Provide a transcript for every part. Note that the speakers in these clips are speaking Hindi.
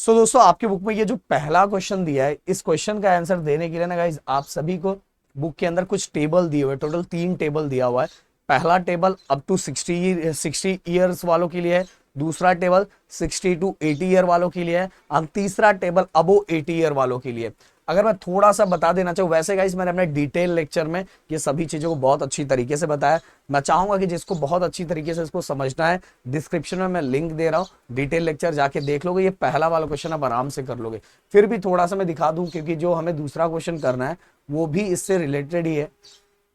सो दोस्तों आपकी बुक में ये जो पहला क्वेश्चन दिया है, इस क्वेश्चन का आंसर देने के लिए ना गाइज आप सभी को बुक के अंदर कुछ टेबल दिए हुए, टोटल 3 टेबल दिया हुआ है। पहला टेबल अप टू 60 ईयर्स वालों के लिए है, दूसरा टेबल 60 टू 80 ईयर वालों के लिए है, और तीसरा टेबल अबो 80 ईयर वालों के लिए। अगर मैं थोड़ा सा बता देना चाहूँ, वैसे गाइस मैंने अपने डिटेल लेक्चर में ये सभी चीजों को बहुत अच्छी तरीके से बताया। मैं चाहूंगा कि जिसको बहुत अच्छी तरीके से इसको समझना है, डिस्क्रिप्शन में मैं लिंक दे रहा हूँ, डिटेल लेक्चर जाके देख लोगे। ये पहला वाला क्वेश्चन आप आराम से कर लोगे। फिर भी थोड़ा सा मैं दिखा दूं, क्योंकि जो हमें दूसरा क्वेश्चन करना है वो भी इससे रिलेटेड ही है।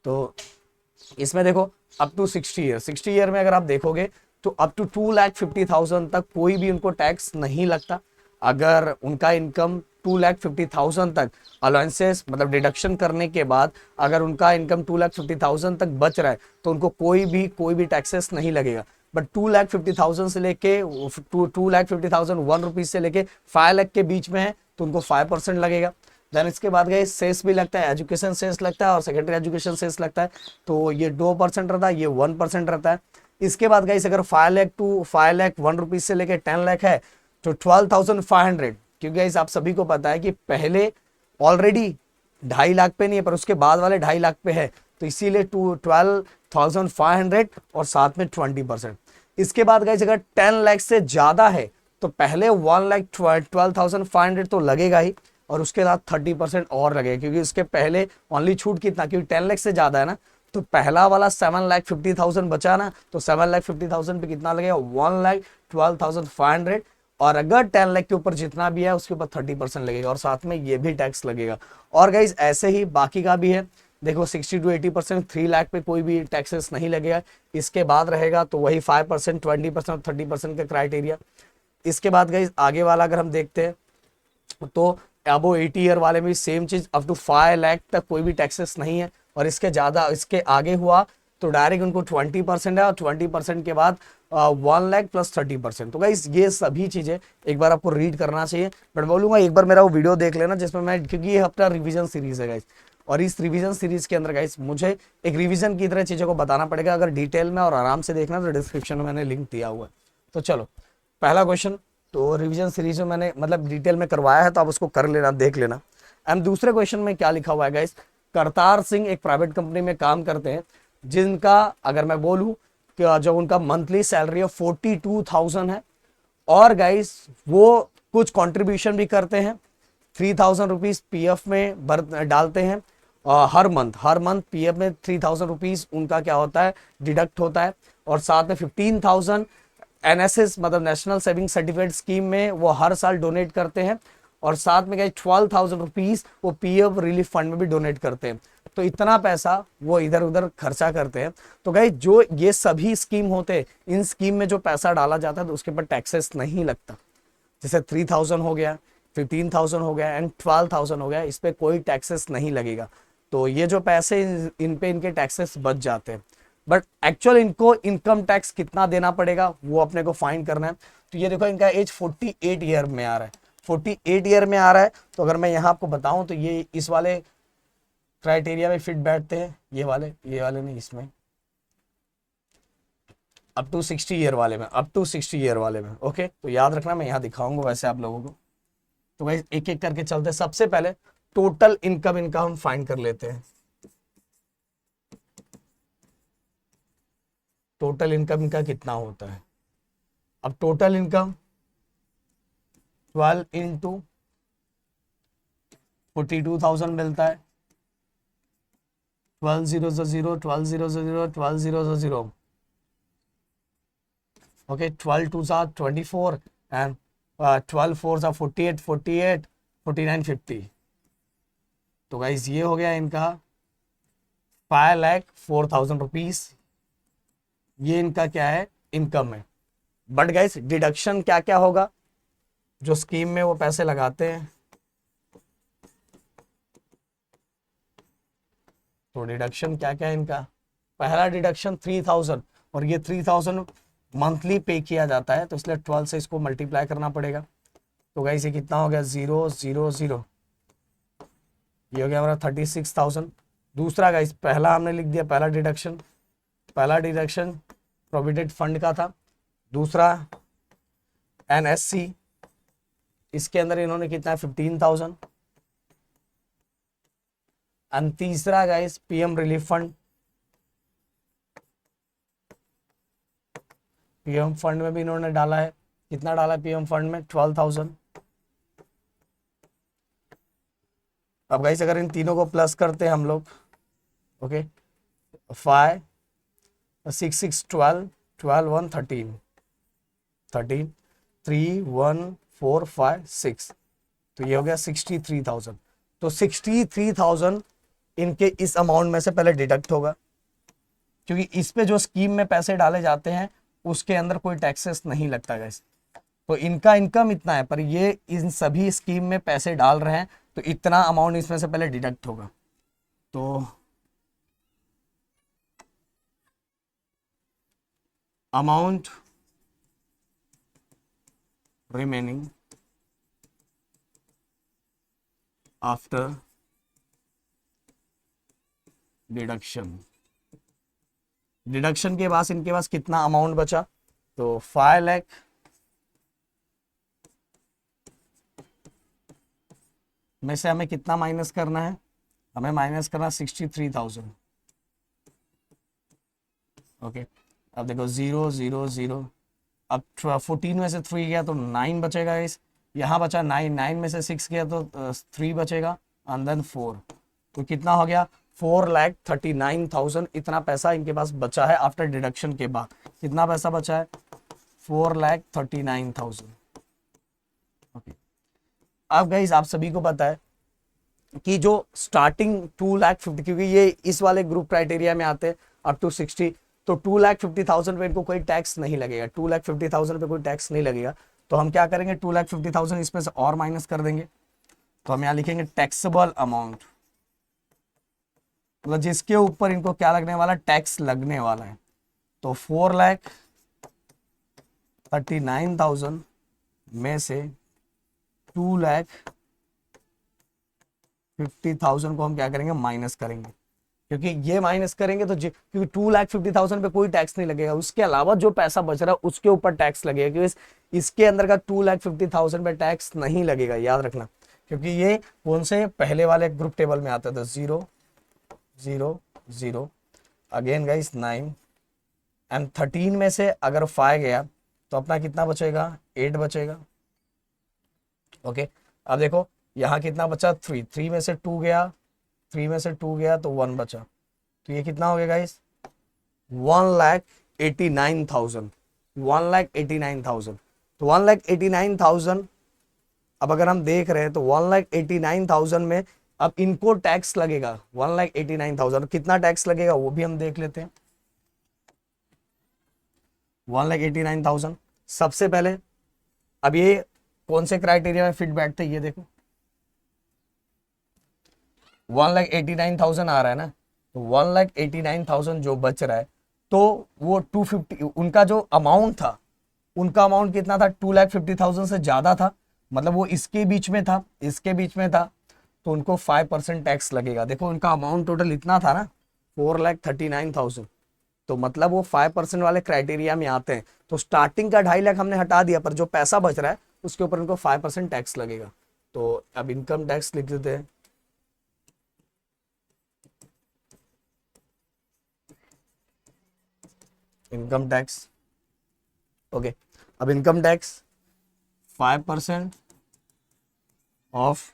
तो इसमें देखो अप टू 60 ईयर, 60 ईयर में अगर आप देखोगे तो अप टू 2,50,000 तक कोई भी उनको टैक्स नहीं लगता। अगर उनका इनकम 2,50,000 तक अलाउंसेस मतलब डिडक्शन करने के बाद अगर उनका इनकम 2,50,000 तक बच रहा है तो उनको कोई भी टैक्सेस नहीं लगेगा। बट 2,50,000 से लेके 2,50,001 रुपीज से लेके 5 लाख के बीच में है तो उनको 5% लगेगा। देन इसके बाद गए सेस भी लगता है, एजुकेशन सेस लगता है और सेकेंडरी एजुकेशन सेस लगता है। तो ये 2% रहता है, ये 1% रहता है। इसके बाद गई अगर 5,01 रुपीज से लेकर 10 लाख है तो 12,500, क्योंकि आप सभी को पता है कि पहले ऑलरेडी 2.5 लाख पे नहीं है पर उसके बाद वाले 2.5 लाख पे है, तो इसीलिए 12,500 और साथ में 20%। इसके बाद गई अगर 10 लाख से ज्यादा है तो पहले 1,12,500 तो लगेगा ही, और उसके बाद 30% और लगेगा, क्योंकि उसके पहले ओनली छूट कितना, क्योंकि 10 लाख से ज्यादा है ना। तो पहला वाला 7,50,000 बचा ना, तो 7,50,000 पे कितना लगेगा, 1,12,500। और अगर 10 लाख के ऊपर जितना भी है उसके ऊपर 30% लगेगा और साथ में ये भी टैक्स लगेगा। और गाइज ऐसे ही बाकी का भी है, देखो 60 टू 80%, 3 लाख पे कोई भी टैक्सेस नहीं लगेगा। इसके बाद रहेगा तो वही 5%, 20% और 30% का क्राइटेरिया। इसके बाद गाइज आगे वाला अगर हम देखते हैं तो अबो 80 ईयर वाले में सेम चीज, अप टू 5 लाख तक कोई भी टैक्सेस नहीं है। और इसके ज्यादा इसके आगे हुआ तो डायरेक्ट उनको 20% है, और 20% के बाद 1 लाख प्लस 30%। तो गाइस ये सभी चीजें एक बार आपको रीड करना चाहिए। बट बोलूंगा एक बार मेरा वो वीडियो देख लेना जिसमें मैं, क्योंकि ये अपना रिवीजन सीरीज है गाइस, और इस रिवीजन सीरीज के अंदर गाइस मुझे एक रिवीजन की तरह चीजों को बताना पड़ेगा। अगर डिटेल में और आराम से देखना तो डिस्क्रिप्शन में मैंने लिंक दिया हुआ है। तो चलो पहला क्वेश्चन तो रिवीजन सीरीज में मैंने मतलब डिटेल में करवाया है, तो आप उसको कर लेना, देख लेना। एंड दूसरे क्वेश्चन में क्या लिखा हुआ है गाइस, करतार सिंह एक प्राइवेट कंपनी में काम करते हैं जिनका अगर मैं बोलूं कि जो उनका मंथली सैलरी ऑफ 42,000 है, और गाइस वो कुछ कंट्रीब्यूशन भी करते हैं, 3,000 रुपीज पीएफ में डालते हैं। हर मंथ पीएफ में 3,000 रुपीज उनका क्या होता है, डिडक्ट होता है। और साथ में 15,000 एनएसएस मतलब नेशनल सेविंग सर्टिफिकेट स्कीम में वो हर साल डोनेट करते हैं। और साथ में गए 12,000 रुपीज वो पीएफ रिलीफ फंड में भी डोनेट करते हैं। तो इतना पैसा वो इधर उधर खर्चा करते हैं। तो गए जो ये सभी स्कीम होते हैं, इन स्कीम में जो पैसा डाला जाता है तो उसके ऊपर टैक्सेस नहीं लगता। जैसे 3,000 हो गया, 15,000 हो गया एंड 12,000 हो गया, इस पे कोई टैक्सेस नहीं लगेगा। तो ये जो पैसे इन पे इनके टैक्सेस बच जाते हैं। बट एक्चुअल इनको इनकम टैक्स कितना देना पड़ेगा वो अपने को फाइंड करना है। तो ये देखो इनका एज 48 ईयर में आ रहा है, 48 ईयर में आ रहा है। तो अगर मैं यहाँ आपको बताऊं तो ये इस वाले क्राइटेरिया में फिट बैठते हैं, ये वाले नहीं, इसमें अप टू 60 ईयर वाले में, अप टू 60 ईयर वाले में। ओके तो याद रखना, मैं यहाँ दिखाऊंगा वैसे आप लोगों को। तो भाई एक एक करके चलते हैं। सबसे पहले टोटल इनकम इनका हम फाइंड कर लेते हैं। टोटल इनकम इनका कितना होता है। अब टोटल इनकम 12 इंटू 42,000 मिलता है। 12,000, 12,000, 12,000। ओके 12 2 सा 24 एंड 12 4 सा 48, 48, 49, 50। तो गाइस ये हो गया इनका 5,04,000 रुपीज। ये इनका क्या है, इनकम है। बट गाइस डिडक्शन क्या क्या होगा, जो स्कीम में वो पैसे लगाते हैं। तो डिडक्शन क्या क्या है इनका, पहला डिडक्शन 3,000, और ये 3,000 मंथली पे किया जाता है, तो इसलिए 12 से इसको मल्टीप्लाई करना पड़ेगा। तो गाइस ये कितना हो गया, 0 0 0, ये हो गया हमारा 36,000। दूसरा गाइस पहला हमने लिख दिया, पहला डिडक्शन प्रोविडेंट फंड का था। दूसरा एनएससी, इसके अंदर इन्होंने कितना है 15,000। एंड तीसरा guys PM relief fund, PM fund में भी इन्होंने डाला है, कितना डाला है पीएम फंड में 12,000। अब गाइस अगर इन तीनों को प्लस करते हैं हम लोग, ओके 5 6 6 12 12 1 13 13 3 1 4 5 6, तो ये हो गया 63,000। तो 63,000 इनके इस अमाउंट में से पहले डिडक्ट होगा, क्योंकि इस पे जो स्कीम में पैसे डाले जाते हैं उसके अंदर कोई टैक्सेस नहीं लगता गाइस। तो इनका इनकम इतना है, पर ये इन सभी स्कीम में पैसे डाल रहे हैं, तो इतना अमाउंट इसमें से पहले डिडक्ट होगा। तो amount remaining after deduction, deduction के बाद इनके पास कितना अमाउंट बचा, तो 5 लाख में से हमें कितना माइनस करना है, हमें माइनस करना 63,000। ओके अब देखो 0 0 0, अब 14 में से 3 गया तो 9 बचेगा इस, यहाँ बचा 9, 9 में से 6 गया तो 3 बचेगा एंड देन 4, तो कितना हो गया 4,39,000। इतना पैसा इनके पास बचा है आफ्टर डिडक्शन के बाद। कितना पैसा बचा है 4,39,000। ओके अब गाइस आप सभी को पता है कि जो स्टार्टिंग 2,50,000, क्योंकि ये इस वाले ग्रुप क्राइटेरिया में आते हैं अप टू 60, तो 2,50,000 पे इनको कोई टैक्स नहीं लगेगा, 2,50,000 पे कोई टैक्स नहीं लगेगा। तो हम क्या करेंगे 2,50,000 इसमें से और माइनस कर देंगे, तो हम यहाँ लिखेंगे टैक्सेबल अमाउंट, मतलब जिसके ऊपर इनको क्या लगने वाला, टैक्स लगने वाला है। तो 4,39,000 में से 2,50,000 को हम क्या करेंगे माइनस करेंगे, क्योंकि ये माइनस करेंगे तो क्योंकि 2,50,000 पे कोई टैक्स नहीं लगेगा, उसके अलावा जो पैसा बच रहा है उसके ऊपर टैक्स लगेगा, क्योंकि इसके अंदर का 2,50,000 पे टैक्स नहीं लगेगा, याद रखना, क्योंकि ये कौन से पहले वाले ग्रुप टेबल में आता था 0 0 0, अगेन गाइस 9 एंड 13 में से अगर 5 गया तो अपना कितना बचेगा 8 बचेगा। ओके अब देखो यहाँ कितना बचा 3, 3 में से 2 गया, 3 में से 2 गया तो 1 बचा, तो ये कितना हो गया गाइस 1,89,000, 1,89,000। तो 1,89,000 अब अगर हम देख रहे हैं तो 1,89,000 में अब इनको टैक्स लगेगा 1,89,000, कितना टैक्स लगेगा वो भी हम देख लेते हैं। 1,89,000 सबसे पहले, अब ये कौन से क्राइटेरिया में फिट बैठते हैं ये देखो, 1,89,000 आ रहा है ना, तो 1,89,000 जो बच रहा है तो वो 250, उनका जो अमाउंट था, उनका अमाउंट कितना था 2,50,000 से ज्यादा था, मतलब वो इसके बीच में था, इसके बीच में था, तो उनको 5% टैक्स लगेगा। देखो उनका अमाउंट टोटल इतना था ना 4,39,000, तो मतलब वो 5% वाले क्राइटेरिया में आते हैं। तो स्टार्टिंग का 2.5 लाख हमने हटा दिया, पर जो पैसा बच रहा है उसके ऊपर उनको 5% टैक्स लगेगा। तो अब इनकम टैक्स लिख देते हैं, इनकम टैक्स। ओके अब इनकम टैक्स 5% ऑफ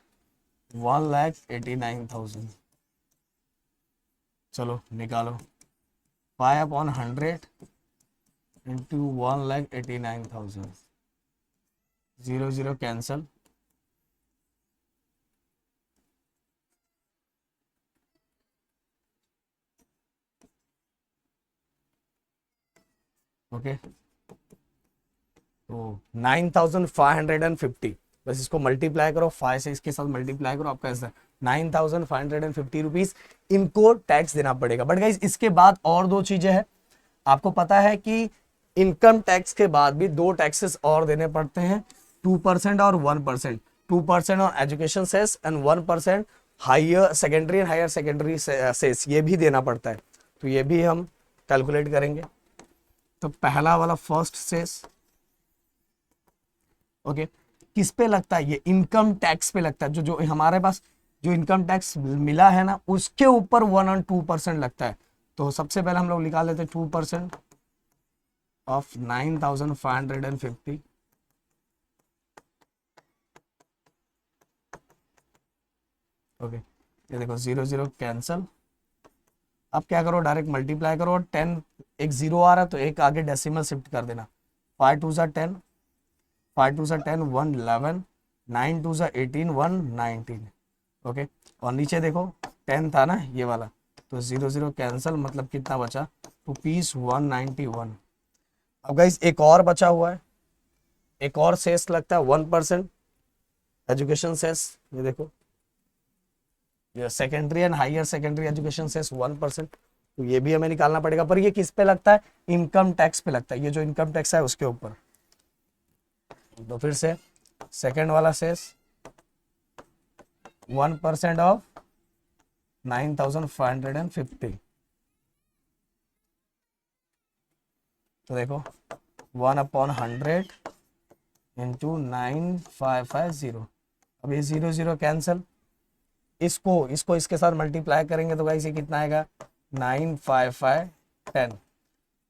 1,89,000, चलो निकालो 5/100 इंटू 1,89,000, 0 0 कैंसल, ओके तो 9,550, बस इसको मल्टीप्लाई करो 5 से, इसके साथ मल्टीप्लाई करो, आपका आंसर 9,550 रुपीज इनको टैक्स देना पड़ेगा। बट गाइस इसके बाद और दो चीजें हैं, आपको पता है कि इनकम टैक्स के बाद भी 2 टैक्सेस और देने पड़ते हैं, 2% और 1%, 2% on education cess and 1% higher secondary and higher secondary cess, ये भी देना पड़ता है। तो ये भी हम कैलकुलेट करेंगे। तो पहला वाला फर्स्ट सेस, ओके किस पे लगता है, ये इनकम टैक्स पे लगता है। जो हमारे पास जो इनकम टैक्स मिला है ना, उसके ऊपर 1 और 2% लगता है। तो सबसे पहले हम लोग निकाल लेते हैं 2% ऑफ 9,550। ओके, ये देखो 0 0 कैंसल। अब क्या करो, डायरेक्ट मल्टीप्लाई करो। 10 एक जीरो आ रहा है तो एक आगे डेसिमल शिफ्ट कर देना। 5 2 सा 10, 5 2 सा 10, 1 11, 9 2 सा 18, 1 19। ओके, और नीचे देखो 10 था ना ये वाला, तो 0 0 कैंसल, मतलब कितना बचा, रुपीज 191। अब गाइस एक और बचा हुआ है, एक और सेस लगता है 1%, एजुकेशन सेस। ये देखो, ये secondary and higher secondary education cess 1%, तो ये भी हमें निकालना पड़ेगा। पर ये किस पे लगता है, इनकम टैक्स पे लगता है। ये जो इनकम टैक्स है उसके ऊपर। तो फिर से सेकेंड वाला सेस 1% ऑफ 9,550। तो देखो 1/100 इंटू 9,550। अब ये 0 0 कैंसल, इसको इसके साथ मल्टीप्लाई करेंगे तो गाइस ये कितना आएगा, 95510।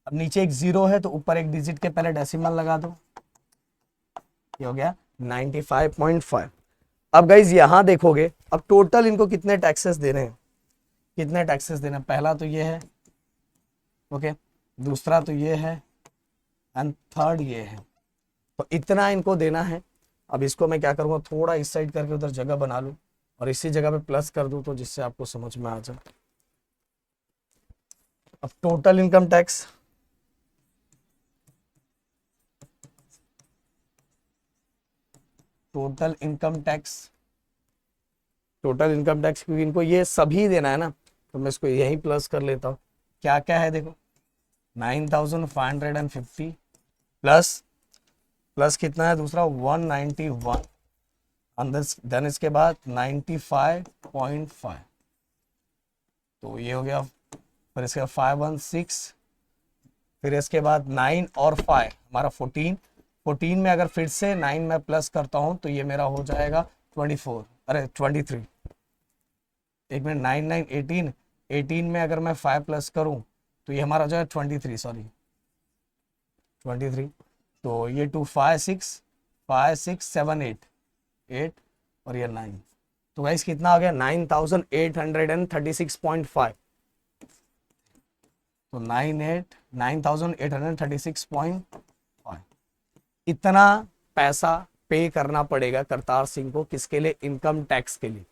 अब नीचे एक जीरो है तो ऊपर एक डिजिट के पहले डेसिमल लगा दो, ये हो गया 95.5। अब गाइस यहां देखोगे, अब टोटल इनको कितने टैक्सेस देने हैं, कितने टैक्सेस देना। पहला तो ये है, ओके, दूसरा तो ये है, एंड थर्ड ये है। तो इतना इनको देना है। अब इसको मैं क्या करूँगा, थोड़ा इस साइड करके उधर जगह बना लूँ और इसी जगह पे प्लस कर दूं, तो जिससे आपको समझ में आ जाए। अब total income tax, total income tax, total income tax, क्योंकि इनको ये सभी देना है ना, तो मैं इसको यही प्लस कर लेता हूँ। क्या क्या है देखो, 9,550 प्लस प्लस कितना है दूसरा, 191 अंदर, देन इसके बाद 95.5, तो ये हो गया। फिर इसके बाद 516, फिर इसके बाद 9 और 5 हमारा 14। 14 में अगर फिर से 9 में प्लस करता हूं तो ये मेरा हो जाएगा 24, अरे 23। एक मिनट, 9 9 18, 18 में अगर मैं 5 प्लस करूं तो ये हमारा हो जाएगा 23, सॉरी 23। तो ये 2 5 6 5 6 7 8 और ये 9। तो गाइस कितना आ गया, 9,836.5। तो 9,836.5 इतना पैसा पे करना पड़ेगा करतार सिंह को, किसके लिए, इनकम टैक्स के लिए।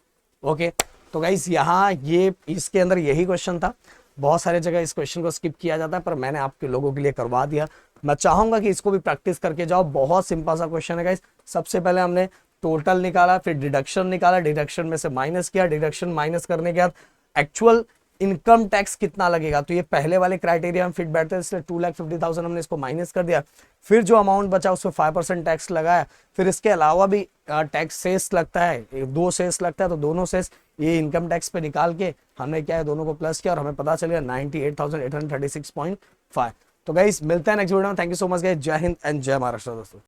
ओके, तो गाइस यहाँ ये इसके अंदर यही क्वेश्चन था। बहुत सारे जगह इस क्वेश्चन को स्किप किया जाता है, पर मैंने आपके लोगों के लिए करवा दिया। मैं चाहूंगा कि इसको भी प्रैक्टिस करके जाओ। बहुत सिंपल सा क्वेश्चन है गाइस। सबसे पहले हमने टोटल निकाला, फिर डिडक्शन निकाला, डिडक्शन में से माइनस किया, डिडक्शन माइनस करने के बाद एक्चुअल इनकम टैक्स कितना लगेगा, तो ये पहले वाले क्राइटेरिया में फिट बैठते हैं, इसलिए 2,50,000 हमने इसको माइनस कर दिया। फिर जो अमाउंट बचा उसमें 5% टैक्स लगाया। फिर इसके अलावा भी टैक्स सेस लगता है, 2 सेस लगता है, तो दोनों सेस ये इनकम टैक्स पे निकाल के हमने क्या है, दोनों को प्लस किया और हमें पता चल गया 98,836.5। तो गाइस मिलते हैं नेक्स्ट वीडियो में। Thank you so much guys, जय हिंद एंड जय महाराष्ट्र दोस्तों।